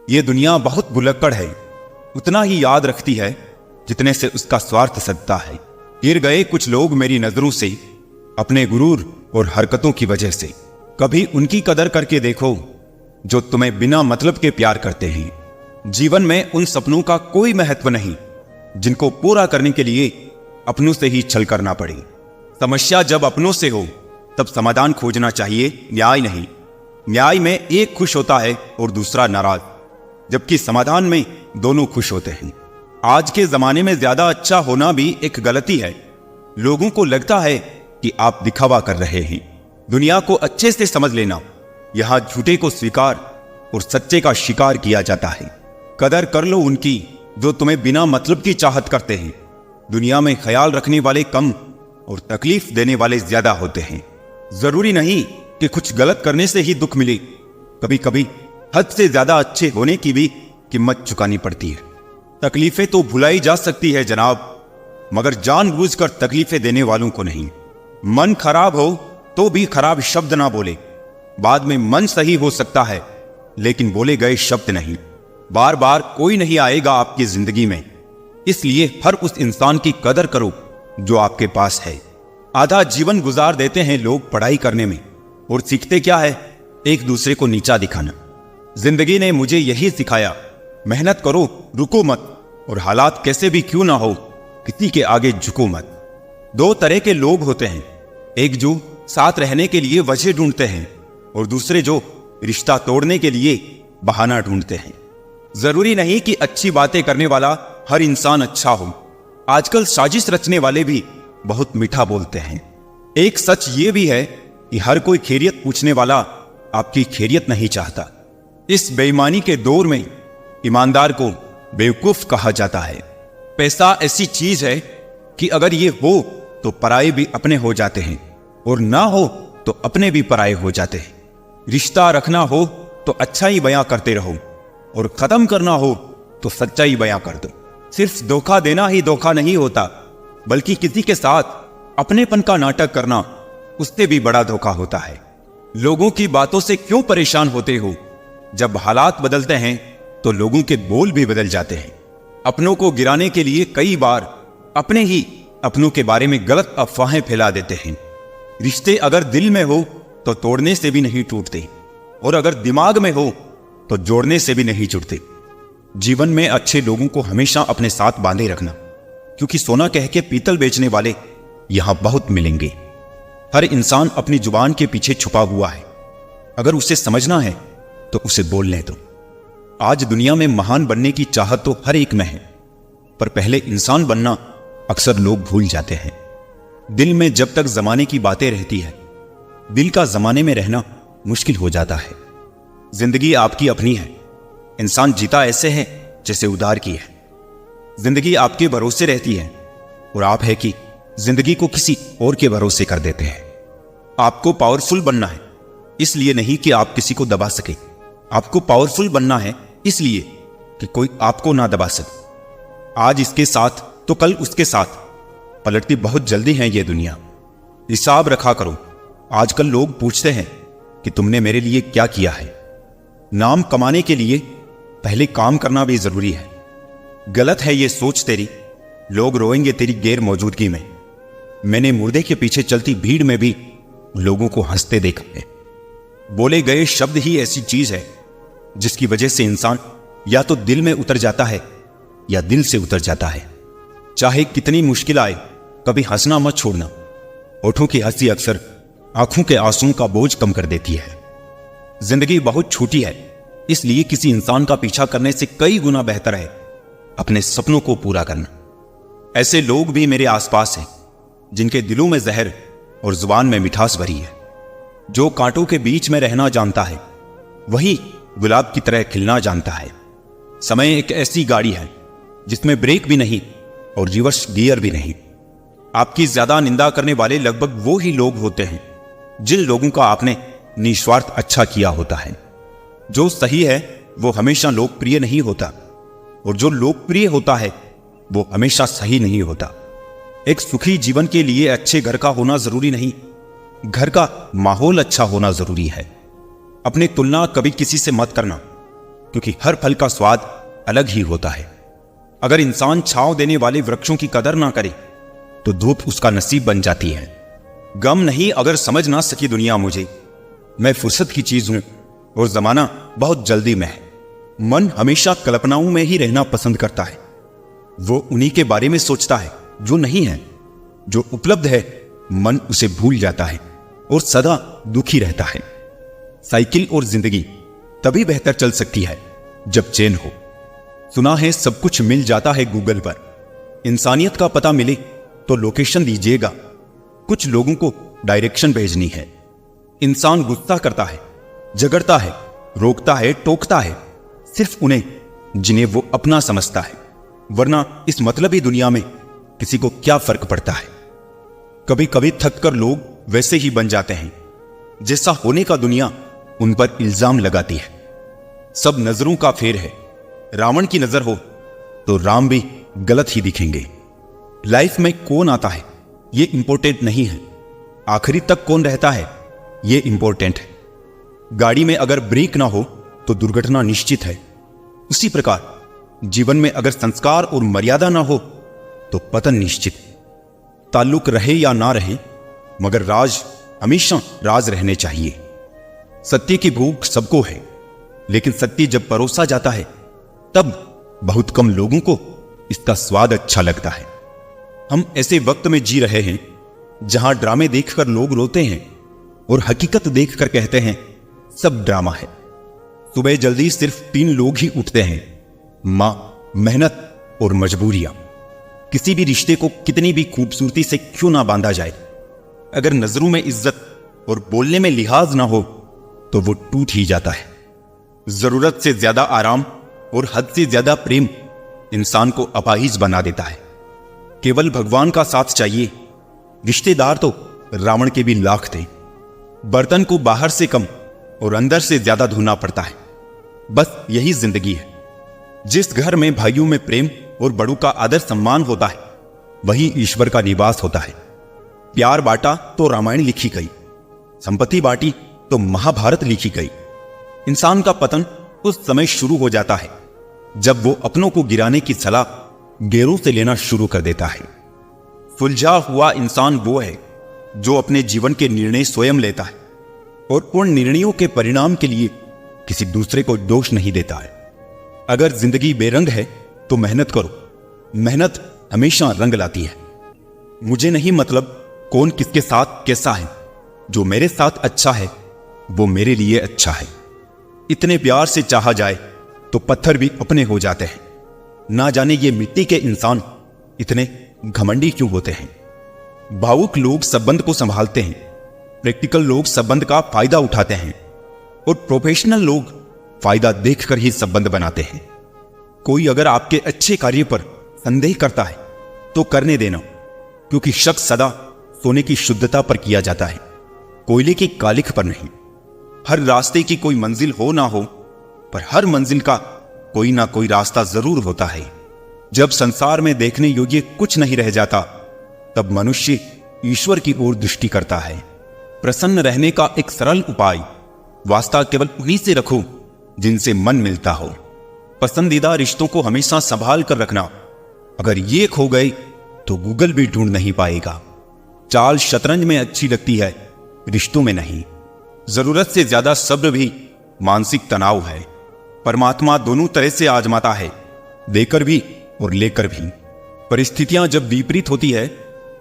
ये दुनिया बहुत भुलक्कड़ है, उतना ही याद रखती है जितने से उसका स्वार्थ सदता है। गिर गए कुछ लोग मेरी नजरों से अपने गुरूर और हरकतों की वजह से। कभी उनकी कदर करके देखो जो तुम्हें बिना मतलब के प्यार करते हैं। जीवन में उन सपनों का कोई महत्व नहीं जिनको पूरा करने के लिए अपनों से ही छल करना पड़े। समस्या जब अपनों से हो तब समाधान खोजना चाहिए, न्याय नहीं। न्याय में एक खुश होता है और दूसरा नाराज, जबकि समाधान में दोनों खुश होते हैं। आज के जमाने में ज्यादा अच्छा होना भी एक गलती है। लोगों को लगता है कि आप दिखावा कर रहे हैं। दुनिया को अच्छे से समझ लेना, यहां झूठे को स्वीकार और सच्चे का शिकार किया जाता है। कदर कर लो उनकी जो तुम्हें बिना मतलब की चाहत करते हैं। दुनिया में ख्याल रखने वाले कम और तकलीफ देने वाले ज्यादा होते हैं। जरूरी नहीं कि कुछ गलत करने से ही दुख मिले, कभी कभी हद से ज्यादा अच्छे होने की भी कीमत चुकानी पड़ती है। तकलीफें तो भुलाई जा सकती है जनाब, मगर जानबूझकर तकलीफें देने वालों को नहीं। मन खराब हो तो भी खराब शब्द ना बोले। बाद में मन सही हो सकता है लेकिन बोले गए शब्द नहीं। बार बार कोई नहीं आएगा आपकी जिंदगी में, इसलिए हर उस इंसान की कदर करो जो आपके पास है। आधा जीवन गुजार देते हैं लोग पढ़ाई करने में, और सीखते क्या है? एक दूसरे को नीचा दिखाना। जिंदगी ने मुझे यही सिखाया, मेहनत करो, रुको मत, और हालात कैसे भी क्यों ना हो किसी के आगे झुको मत। दो तरह के लोग होते हैं, एक जो साथ रहने के लिए वजह ढूंढते हैं और दूसरे जो रिश्ता तोड़ने के लिए बहाना ढूंढते हैं। जरूरी नहीं कि अच्छी बातें करने वाला हर इंसान अच्छा हो। आजकल साजिश रचने वाले भी बहुत मीठा बोलते हैं। एक सच ये भी है कि हर कोई खैरियत पूछने वाला आपकी खैरियत नहीं चाहता। इस बेईमानी के दौर में ईमानदार को बेवकूफ कहा जाता है। पैसा ऐसी चीज है कि अगर ये हो तो पराये भी अपने हो जाते हैं, और ना हो तो अपने भी पराये हो जाते हैं। रिश्ता रखना हो तो अच्छाई बयां करते रहो, और खत्म करना हो तो सच्चाई बयां कर दो। सिर्फ धोखा देना ही धोखा नहीं होता, बल्कि किसी के साथ अपनेपन का नाटक करना उससे भी बड़ा धोखा होता है। लोगों की बातों से क्यों परेशान होते हो? जब हालात बदलते हैं तो लोगों के बोल भी बदल जाते हैं। अपनों को गिराने के लिए कई बार अपने ही अपनों के बारे में गलत अफवाहें फैला देते हैं। रिश्ते अगर दिल में हो तो तोड़ने से भी नहीं टूटते, और अगर दिमाग में हो तो जोड़ने से भी नहीं जुड़ते। जीवन में अच्छे लोगों को हमेशा अपने साथ बांधे रखना, क्योंकि सोना कह के पीतल बेचने वाले यहां बहुत मिलेंगे। हर इंसान अपनी जुबान के पीछे छुपा हुआ है, अगर उसे समझना है तो उसे बोलने दो। आज दुनिया में महान बनने की चाहत तो हर एक में है, पर पहले इंसान बनना अक्सर लोग भूल जाते हैं। दिल में जब तक जमाने की बातें रहती है, दिल का जमाने में रहना मुश्किल हो जाता है। जिंदगी आपकी अपनी है, इंसान जीता ऐसे है जैसे उधार की है। जिंदगी आपके भरोसे रहती है, और आप है कि जिंदगी को किसी और के भरोसे कर देते हैं। आपको पावरफुल बनना है, इसलिए नहीं कि आप किसी को दबा सके। आपको पावरफुल बनना है इसलिए कि कोई आपको ना दबा सके। आज इसके साथ तो कल उसके साथ, पलटती बहुत जल्दी है ये दुनिया। हिसाब रखा करो। आजकल लोग पूछते हैं कि तुमने मेरे लिए क्या किया है। नाम कमाने के लिए पहले काम करना भी जरूरी है। गलत है ये सोच तेरी, लोग रोएंगे तेरी गैर मौजूदगी में। मैंने मुर्दे के पीछे चलती भीड़ में भी लोगों को हंसते देखा है। बोले गए शब्द ही ऐसी चीज है जिसकी वजह से इंसान या तो दिल में उतर जाता है या दिल से उतर जाता है। चाहे कितनी मुश्किल आए, कभी हंसना मत छोड़ना। होठों की हंसी अक्सर आंखों के आंसुओं का बोझ कम कर देती है। जिंदगी बहुत छोटी है, इसलिए किसी इंसान का पीछा करने से कई गुना बेहतर है अपने सपनों को पूरा करना। ऐसे लोग भी मेरे आसपास हैं जिनके दिलों में जहर और जुबान में मिठास भरी है। जो कांटों के बीच में रहना जानता है वही गुलाब की तरह खिलना जानता है। समय एक ऐसी गाड़ी है जिसमें ब्रेक भी नहीं और रिवर्स गियर भी नहीं। आपकी ज्यादा निंदा करने वाले लगभग वो ही लोग होते हैं जिन लोगों का आपने निस्वार्थ अच्छा किया होता है। जो सही है वो हमेशा लोकप्रिय नहीं होता, और जो लोकप्रिय होता है वो हमेशा सही नहीं होता। एक सुखी जीवन के लिए अच्छे घर का होना जरूरी नहीं, घर का माहौल अच्छा होना जरूरी है। अपनी तुलना कभी किसी से मत करना, क्योंकि हर फल का स्वाद अलग ही होता है। अगर इंसान छांव देने वाले वृक्षों की कदर ना करे तो धूप उसका नसीब बन जाती है। गम नहीं अगर समझ ना सकी दुनिया मुझे, मैं फुर्सत की चीज हूं और जमाना बहुत जल्दी में है। मन हमेशा कल्पनाओं में ही रहना पसंद करता है। वो उन्हीं के बारे में सोचता है जो नहीं है। जो उपलब्ध है मन उसे भूल जाता है और सदा दुखी रहता है। साइकिल और जिंदगी तभी बेहतर चल सकती है जब चैन हो। सुना है सब कुछ मिल जाता है गूगल पर। इंसानियत का पता मिले तो लोकेशन दीजिएगा। कुछ लोगों को डायरेक्शन भेजनी है। इंसान गुस्सा करता है, झगड़ता है, रोकता है, टोकता है, सिर्फ उन्हें जिन्हें वो अपना समझता है। वरना इस मतलबी दुनिया में किसी को क्या फर्क पड़ता है। कभी कभी थक कर लोग वैसे ही बन जाते हैं जैसा होने का दुनिया उन पर इल्जाम लगाती है। सब नजरों का फेर है। रावण की नजर हो तो राम भी गलत ही दिखेंगे। लाइफ में कौन आता है ये इंपॉर्टेंट नहीं है, आखिरी तक कौन रहता है ये इंपॉर्टेंट है। गाड़ी में अगर ब्रेक ना हो तो दुर्घटना निश्चित है। उसी प्रकार जीवन में अगर संस्कार और मर्यादा ना हो तो पतन निश्चित है। ताल्लुक रहे या ना रहे मगर राज हमेशा राज रहने चाहिए। सत्य की भूख सबको है, लेकिन सत्य जब परोसा जाता है तब बहुत कम लोगों को इसका स्वाद अच्छा लगता है। हम ऐसे वक्त में जी रहे हैं जहां ड्रामे देखकर लोग रोते हैं और हकीकत देखकर कहते हैं सब ड्रामा है। सुबह जल्दी सिर्फ 3 लोग ही उठते हैं, मां, मेहनत और मजबूरियां। किसी भी रिश्ते को कितनी भी खूबसूरती से क्यों ना बांधा जाए, अगर नजरों में इज्जत और बोलने में लिहाज ना हो तो वो टूट ही जाता है। जरूरत से ज्यादा आराम और हद से ज्यादा प्रेम इंसान को अपाहिज बना देता है। केवल भगवान का साथ चाहिए। रिश्तेदार तो रावण के भी लाख थे। बर्तन को बाहर से कम और अंदर से ज्यादा धोना पड़ता है। बस यही जिंदगी है। जिस घर में भाइयों में प्रेम और बड़ों का आदर सम्मान होता है वही ईश्वर का निवास होता है। प्यार बांटा तो रामायण लिखी गई, संपत्ति बांटी तो महाभारत लिखी गई। इंसान का पतन उस समय शुरू हो जाता है जब वो अपनों को गिराने की सलाह गैरों से लेना शुरू कर देता है। सुलझा हुआ इंसान वो है जो अपने जीवन के निर्णय स्वयं लेता है और उन निर्णयों के परिणाम के लिए किसी दूसरे को दोष नहीं देता है। अगर जिंदगी बेरंग है तो मेहनत करो। मेहनत हमेशा रंग लाती है। मुझे नहीं मतलब कौन किसके साथ कैसा है, जो मेरे साथ अच्छा है वो मेरे लिए अच्छा है। इतने प्यार से चाहा जाए तो पत्थर भी अपने हो जाते हैं। ना जाने ये मिट्टी के इंसान इतने घमंडी क्यों होते हैं। भावुक लोग संबंध को संभालते हैं, प्रैक्टिकल लोग संबंध का फायदा उठाते हैं और प्रोफेशनल लोग फायदा देखकर ही संबंध बनाते हैं। कोई अगर आपके अच्छे कार्य पर संदेह करता है तो करने देना, क्योंकि शक सदा सोने की शुद्धता पर किया जाता है, कोयले की कालिख पर नहीं। हर रास्ते की कोई मंजिल हो ना हो, पर हर मंजिल का कोई ना कोई रास्ता जरूर होता है। जब संसार में देखने योग्य कुछ नहीं रह जाता तब मनुष्य ईश्वर की ओर दृष्टि करता है। प्रसन्न रहने का एक सरल उपाय, वास्ता केवल उन्हीं से रखो जिनसे मन मिलता हो। पसंदीदा रिश्तों को हमेशा संभाल कर रखना। अगर ये खो गए तो गूगल भी ढूंढ नहीं पाएगा। चाल शतरंज में अच्छी लगती है, रिश्तों में नहीं। जरूरत से ज्यादा सब्र भी मानसिक तनाव है। परमात्मा दोनों तरह से आजमाता है, देकर भी और लेकर भी। परिस्थितियां जब विपरीत होती है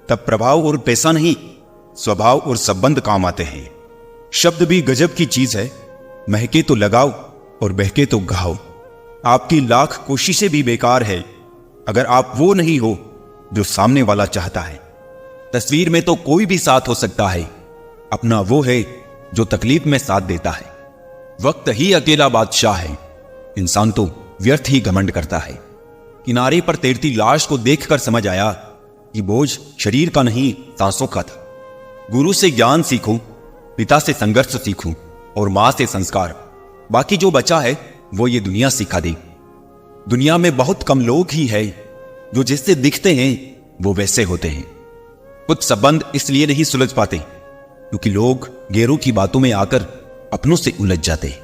तब प्रभाव और पैसा नहीं, स्वभाव और संबंध काम आते हैं। शब्द भी गजब की चीज है, महके तो लगाओ और बहके तो गाओ। आपकी लाख कोशिशें भी बेकार है अगर आप वो नहीं हो जो सामने वाला चाहता है। तस्वीर में तो कोई भी साथ हो सकता है, अपना वो है जो तकलीफ में साथ देता है। वक्त ही अकेला बादशाह है, इंसान तो व्यर्थ ही घमंड करता है। किनारे पर तैरती लाश को देखकर समझ आया कि बोझ शरीर का नहीं सांसों का था। गुरु से ज्ञान सीखूं, पिता से संघर्ष सीखूं और मां से संस्कार। बाकी जो बचा है वो ये दुनिया सिखा दे। दुनिया में बहुत कम लोग ही है जो जैसे दिखते हैं वो वैसे होते हैं। कुछ संबंध इसलिए नहीं सुलझ पाते क्योंकि लोग गैरों की बातों में आकर अपनों से उलझ जाते हैं।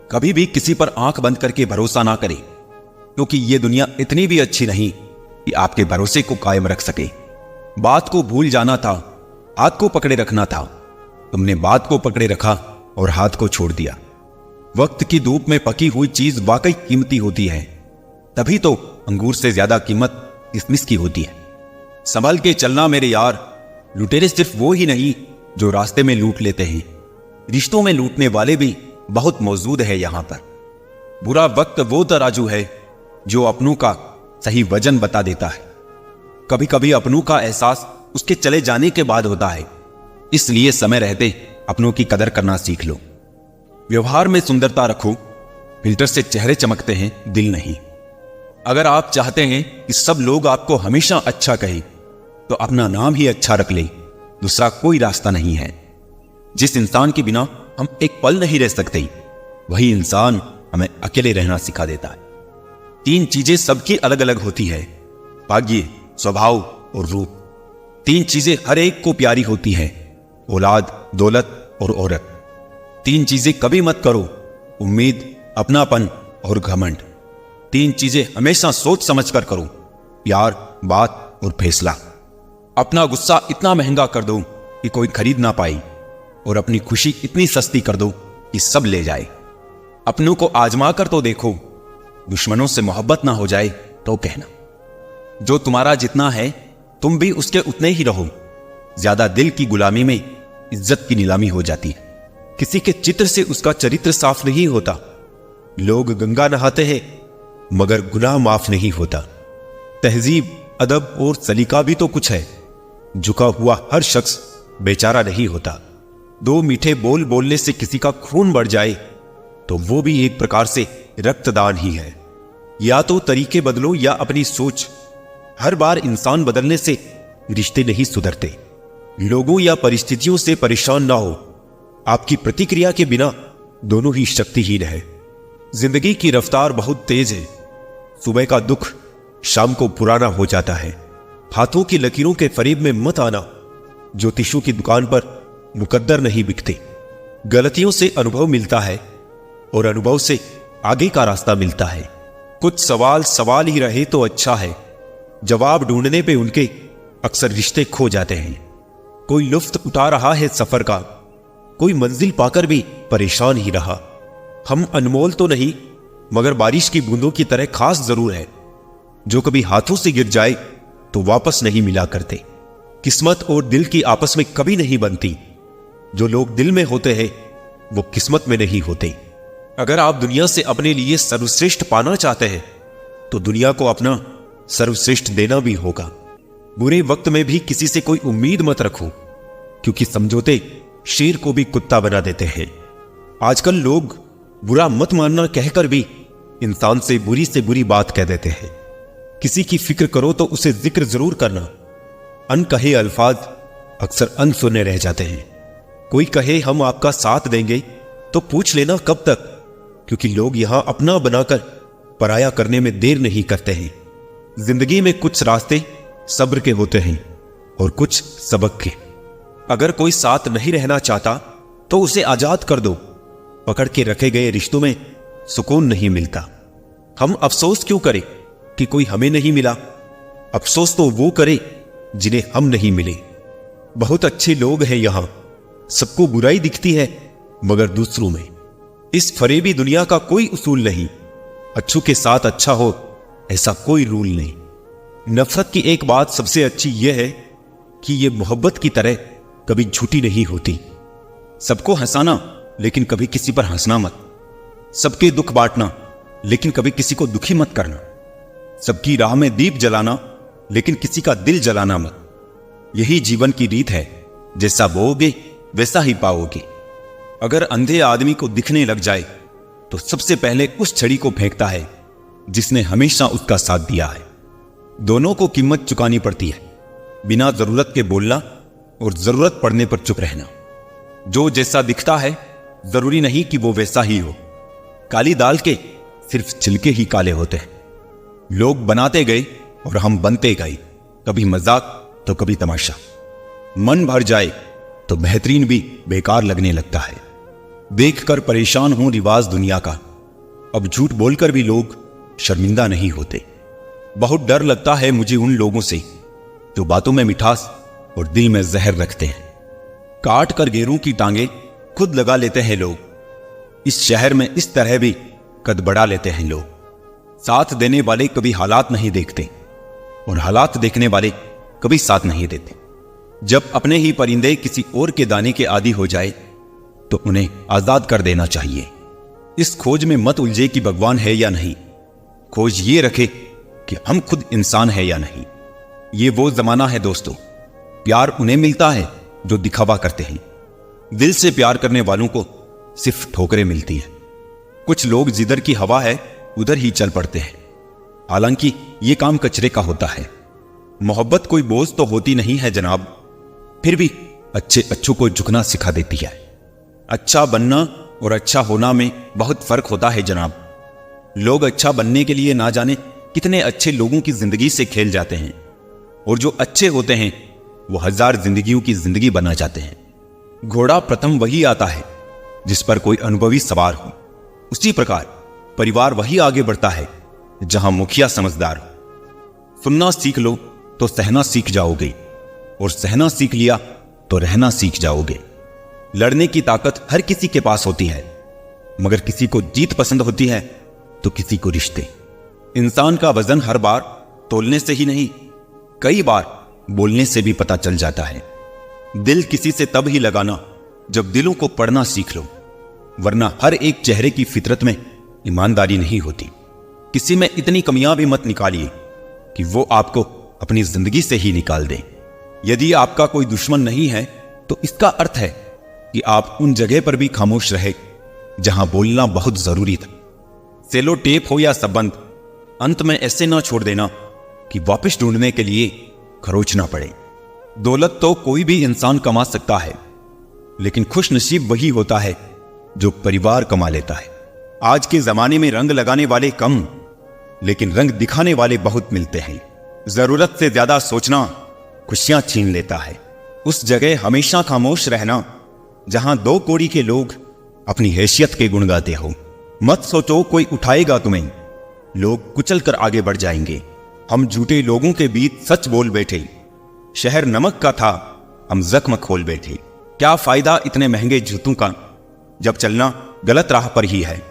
कभी भी किसी पर आंख बंद करके भरोसा ना करें, क्योंकि ये दुनिया इतनी भी अच्छी नहीं कि आपके भरोसे को कायम रख सके। बात को भूल जाना था, हाथ को पकड़े रखना था। तुमने बात को पकड़े रखा और हाथ को छोड़ दिया। वक्त की धूप में पकी हुई चीज वाकई कीमती होती है, तभी तो अंगूर से ज्यादा कीमत किशमिश की होती है। संभल के चलना मेरे यार, लुटेरे सिर्फ वो ही नहीं जो रास्ते में लूट लेते हैं, रिश्तों में लूटने वाले भी बहुत मौजूद है यहां पर। बुरा वक्त वो तराजू है जो अपनों का सही वजन बता देता है। कभी कभी अपनों का एहसास उसके चले जाने के बाद होता है, इसलिए समय रहते अपनों की कदर करना सीख लो। व्यवहार में सुंदरता रखो, फिल्टर से चेहरे चमकते हैं, दिल नहीं। अगर आप चाहते हैं कि सब लोग आपको हमेशा अच्छा कहें, तो अपना नाम ही अच्छा रख ले, दूसरा कोई रास्ता नहीं है। जिस इंसान के बिना हम एक पल नहीं रह सकते, वही इंसान हमें अकेले रहना सिखा देता है। 3 चीजें सबकी अलग अलग होती है, भाग्य, स्वभाव और रूप। 3 चीजें हर एक को प्यारी होती है, औलाद, दौलत और औरत। 3 चीजें कभी मत करो, उम्मीद, अपनापन और घमंड। 3 चीजें हमेशा सोच समझ कर करो, प्यार, बात और फैसला। अपना गुस्सा इतना महंगा कर दो कि कोई खरीद ना पाए, और अपनी खुशी इतनी सस्ती कर दो कि सब ले जाए। अपनों को आजमा कर तो देखो, दुश्मनों से मोहब्बत ना हो जाए तो कहना। जो तुम्हारा जितना है तुम भी उसके उतने ही रहो। ज्यादा दिल की गुलामी में इज्जत की नीलामी हो जाती है। किसी के चित्र से उसका चरित्र साफ नहीं होता। लोग गंगा नहाते हैं मगर गुनाह माफ नहीं होता। तहजीब, अदब और सलीका भी तो कुछ है। झुका हुआ हर शख्स बेचारा नहीं होता। 2 मीठे बोल बोलने से किसी का खून बढ़ जाए तो वो भी एक प्रकार से रक्तदान ही है। या तो तरीके बदलो या अपनी सोच। हर बार इंसान बदलने से रिश्ते नहीं सुधरते। लोगों या परिस्थितियों से परेशान ना हो, आपकी प्रतिक्रिया के बिना दोनों ही शक्तिहीन है। जिंदगी की रफ्तार बहुत तेज है। सुबह का दुख शाम को पुराना हो जाता है। हाथों की लकीरों के फरेब में मत आना। ज्योतिषों की दुकान पर मुकद्दर नहीं बिकते। गलतियों से अनुभव मिलता है और अनुभव से आगे का रास्ता मिलता है। कुछ सवाल सवाल ही रहे तो अच्छा है, जवाब ढूंढने पे उनके अक्सर रिश्ते खो जाते हैं। कोई लुत्फ उठा रहा है सफर का, कोई मंजिल पाकर भी परेशान ही रहा। हम अनमोल तो नहीं मगर बारिश की बूंदों की तरह खास जरूर है, जो कभी हाथों से गिर जाए तो वापस नहीं मिला करते। किस्मत और दिल की आपस में कभी नहीं बनती। जो लोग दिल में होते हैं वो किस्मत में नहीं होते। अगर आप दुनिया से अपने लिए सर्वश्रेष्ठ पाना चाहते हैं तो दुनिया को अपना सर्वश्रेष्ठ देना भी होगा। बुरे वक्त में भी किसी से कोई उम्मीद मत रखो, क्योंकि समझौते शेर को भी कुत्ता बना देते हैं। आजकल लोग बुरा मत मानना कहकर भी इंसान से बुरी बात कह देते हैं। किसी की फिक्र करो तो उसे जिक्र जरूर करना। अनकहे अल्फाज अक्सर अनसुने रह जाते हैं। कोई कहे हम आपका साथ देंगे तो पूछ लेना कब तक, क्योंकि लोग यहां अपना बनाकर पराया करने में देर नहीं करते हैं। जिंदगी में कुछ रास्ते सब्र के होते हैं और कुछ सबक के। अगर कोई साथ नहीं रहना चाहता तो उसे आजाद कर दो। पकड़ के रखे गए रिश्तों में सुकून नहीं मिलता। हम अफसोस क्यों करें कि कोई हमें नहीं मिला? अफसोस तो वो करे जिन्हें हम नहीं मिले। बहुत अच्छे लोग हैं यहां, सबको बुराई दिखती है मगर दूसरों में। इस फरेबी दुनिया का कोई उसूल नहीं। अच्छों के साथ अच्छा हो ऐसा कोई रूल नहीं। नफरत की एक बात सबसे अच्छी यह है कि यह मोहब्बत की तरह कभी झूठी नहीं होती। सबको हंसाना लेकिन कभी किसी पर हंसना मत। सबके दुख बांटना लेकिन कभी किसी को दुखी मत करना। सबकी राह में दीप जलाना लेकिन किसी का दिल जलाना मत। यही जीवन की रीत है, जैसा बोओगे वैसा ही पाओगे। अगर अंधे आदमी को दिखने लग जाए तो सबसे पहले उस छड़ी को फेंकता है जिसने हमेशा उसका साथ दिया है। दोनों को कीमत चुकानी पड़ती है, बिना जरूरत के बोलना और जरूरत पड़ने पर चुप रहना। जो जैसा दिखता है जरूरी नहीं कि वो वैसा ही हो। काली दाल के सिर्फ छिलके ही काले होते हैं। लोग बनाते गए और हम बनते गए, कभी मजाक तो कभी तमाशा। मन भर जाए तो बेहतरीन भी बेकार लगने लगता है। देखकर परेशान हूं रिवाज दुनिया का। अब झूठ बोलकर भी लोग शर्मिंदा नहीं होते। बहुत डर लगता है मुझे उन लोगों से जो बातों में मिठास और दिल में जहर रखते हैं। काट कर गेरों की टांगे खुद लगा लेते हैं लोग। इस शहर में इस तरह भी कद बढ़ा लेते हैं लोग। साथ देने वाले कभी हालात नहीं देखते और हालात देखने वाले कभी साथ नहीं देते। जब अपने ही परिंदे किसी और के दाने के आदी हो जाए तो उन्हें आजाद कर देना चाहिए। इस खोज में मत उलझे कि भगवान है या नहीं। खोज ये रखे कि हम खुद इंसान है या नहीं। ये वो जमाना है दोस्तों, प्यार उन्हें मिलता है जो दिखावा करते हैं। दिल से प्यार करने वालों को सिर्फ ठोकरें मिलती हैं। कुछ लोग जिधर की हवा है उधर ही चल पड़ते हैं, हालांकि ये काम कचरे का होता है। मोहब्बत कोई बोझ तो होती नहीं है जनाब, फिर भी अच्छे अच्छों को झुकना सिखा देती है। अच्छा बनना और अच्छा होना में बहुत फर्क होता है जनाब। लोग अच्छा बनने के लिए ना जाने कितने अच्छे लोगों की जिंदगी से खेल जाते हैं, और जो अच्छे होते हैं वो 1000 जिंदगियों की जिंदगी बना जाते हैं। घोड़ा प्रथम वही आता है जिस पर कोई अनुभवी सवार हो। उसी प्रकार परिवार वही आगे बढ़ता है जहां मुखिया समझदार हो। सुनना सीख लो तो सहना सीख जाओगे, और सहना सीख लिया तो रहना सीख जाओगे। लड़ने की ताकत हर किसी के पास होती है, मगर किसी को जीत पसंद होती है तो किसी को रिश्ते। इंसान का वजन हर बार तोलने से ही नहीं, कई बार बोलने से भी पता चल जाता है। दिल किसी से तब ही लगाना जब दिलों को पढ़ना सीख लो, वरना हर एक चेहरे की फितरत में ईमानदारी नहीं होती। किसी में इतनी कमियां भी मत निकालिए कि वो आपको अपनी जिंदगी से ही निकाल दे। यदि आपका कोई दुश्मन नहीं है तो इसका अर्थ है कि आप उन जगह पर भी खामोश रहे जहां बोलना बहुत जरूरी था। सेलो टेप हो या संबंध, अंत में ऐसे ना छोड़ देना कि वापस ढूंढने के लिए खरोचना पड़े। दौलत तो कोई भी इंसान कमा सकता है, लेकिन खुश नसीब वही होता है जो परिवार कमा लेता है। आज के जमाने में रंग लगाने वाले कम, लेकिन रंग दिखाने वाले बहुत मिलते हैं। जरूरत से ज्यादा सोचना खुशियां छीन लेता है। उस जगह हमेशा खामोश रहना जहां 2 कौड़ी के लोग अपनी हैसियत के गुण गाते हो। मत सोचो कोई उठाएगा तुम्हें, लोग कुचल कर आगे बढ़ जाएंगे। हम झूठे लोगों के बीच सच बोल बैठे, शहर नमक का था हम जख्म खोल बैठे। क्या फायदा इतने महंगे जूतों का जब चलना गलत राह पर ही है।